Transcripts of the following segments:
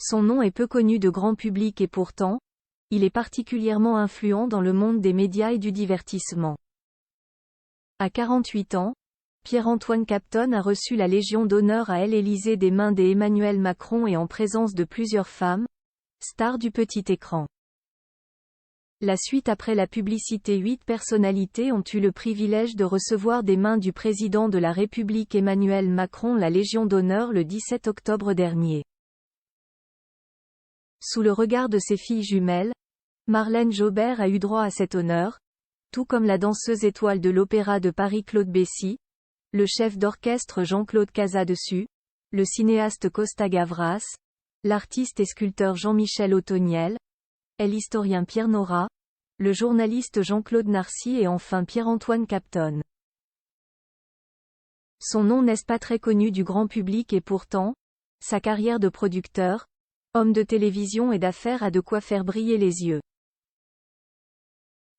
Son nom est peu connu de grand public et pourtant, il est particulièrement influent dans le monde des médias et du divertissement. À 48 ans, Pierre-Antoine Capton a reçu la Légion d'honneur à l'Élysée des mains d'Emmanuel Macron et en présence de plusieurs femmes, stars du petit écran. La suite après la publicité, 8 personnalités ont eu le privilège de recevoir des mains du président de la République Emmanuel Macron la Légion d'honneur le 17 octobre dernier. Sous le regard de ses filles jumelles, Marlène Jobert a eu droit à cet honneur, tout comme la danseuse étoile de l'Opéra de Paris Claude Bessy, le chef d'orchestre Jean-Claude Casadessus, le cinéaste Costa Gavras, l'artiste et sculpteur Jean-Michel Ottoniel, l'historien Pierre Nora, le journaliste Jean-Claude Narcy et enfin Pierre-Antoine Capton. Son nom n'est pas très connu du grand public et pourtant, sa carrière de producteur, homme de télévision et d'affaires a de quoi faire briller les yeux.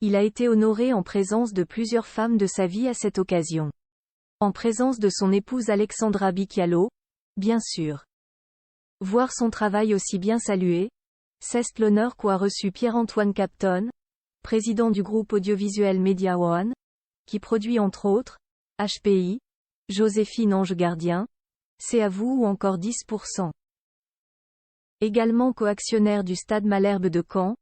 Il a été honoré en présence de plusieurs femmes de sa vie à cette occasion. En présence de son épouse Alexandra Bicchialo, bien sûr. Voir son travail aussi bien salué, c'est l'honneur qu'a reçu Pierre-Antoine Capton, président du groupe audiovisuel Media One, qui produit entre autres, HPI, Joséphine Ange Gardien, C'est à vous ou encore 10%. Également coactionnaire du Stade Malherbe de Caen,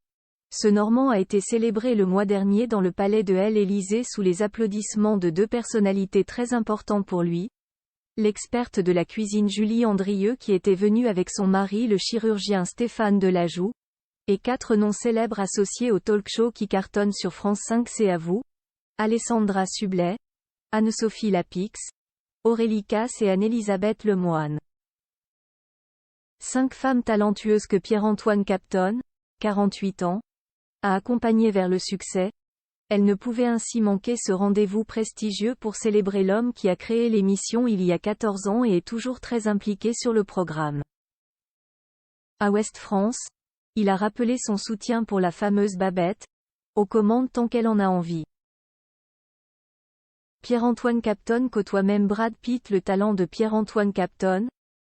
ce Normand a été célébré le mois dernier dans le palais de l'Élysée sous les applaudissements de 2 personnalités très importantes pour lui. L'experte de la cuisine Julie Andrieux qui était venue avec son mari le chirurgien Stéphane Delajoux, et 4 noms célèbres associés au talk-show qui cartonne sur France 5 C'est à vous, Alessandra Sublet, Anne-Sophie Lapix, Aurélie Casse et Anne-Elisabeth Lemoine. 5 femmes talentueuses que Pierre-Antoine Capton, 48 ans, a accompagnées vers le succès. Elle ne pouvait ainsi manquer ce rendez-vous prestigieux pour célébrer l'homme qui a créé l'émission il y a 14 ans et est toujours très impliqué sur le programme. À Ouest France, il a rappelé son soutien pour la fameuse Babette, aux commandes tant qu'elle en a envie. Pierre-Antoine Capton côtoie même Brad Pitt. Le talent de Pierre-Antoine Capton,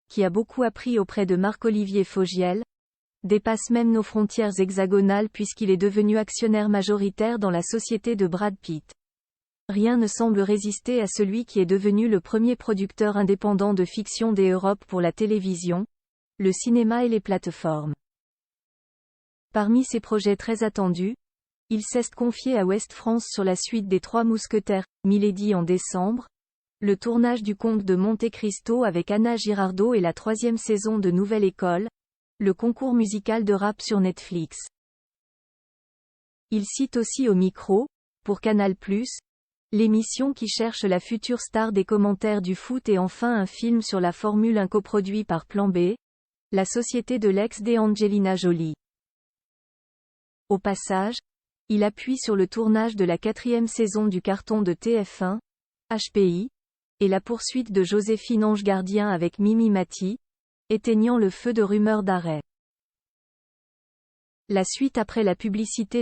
qui a beaucoup appris auprès de Marc-Olivier Fogiel, dépasse même nos frontières hexagonales puisqu'il est devenu actionnaire majoritaire dans la société de Brad Pitt. Rien ne semble résister à celui qui est devenu le premier producteur indépendant de fiction des Europes pour la télévision, le cinéma et les plateformes. Parmi ses projets très attendus, il s'est confié à Ouest France sur la suite des 3 Mousquetaires, Milady en décembre, le tournage du Comte de Monte Cristo avec Anna Girardot et la 3e saison de Nouvelle École, le concours musical de rap sur Netflix. Il cite aussi au micro, pour Canal+, l'émission qui cherche la future star des commentaires du foot et enfin un film sur la Formule 1 coproduit par Plan B, la société de l'ex d'Angelina Jolie. Au passage, il appuie sur le tournage de la 4e saison du carton de TF1, HPI, et la poursuite de Joséphine Ange Gardien avec Mimi Mati, éteignant le feu de rumeurs d'arrêt. La suite après la publicité.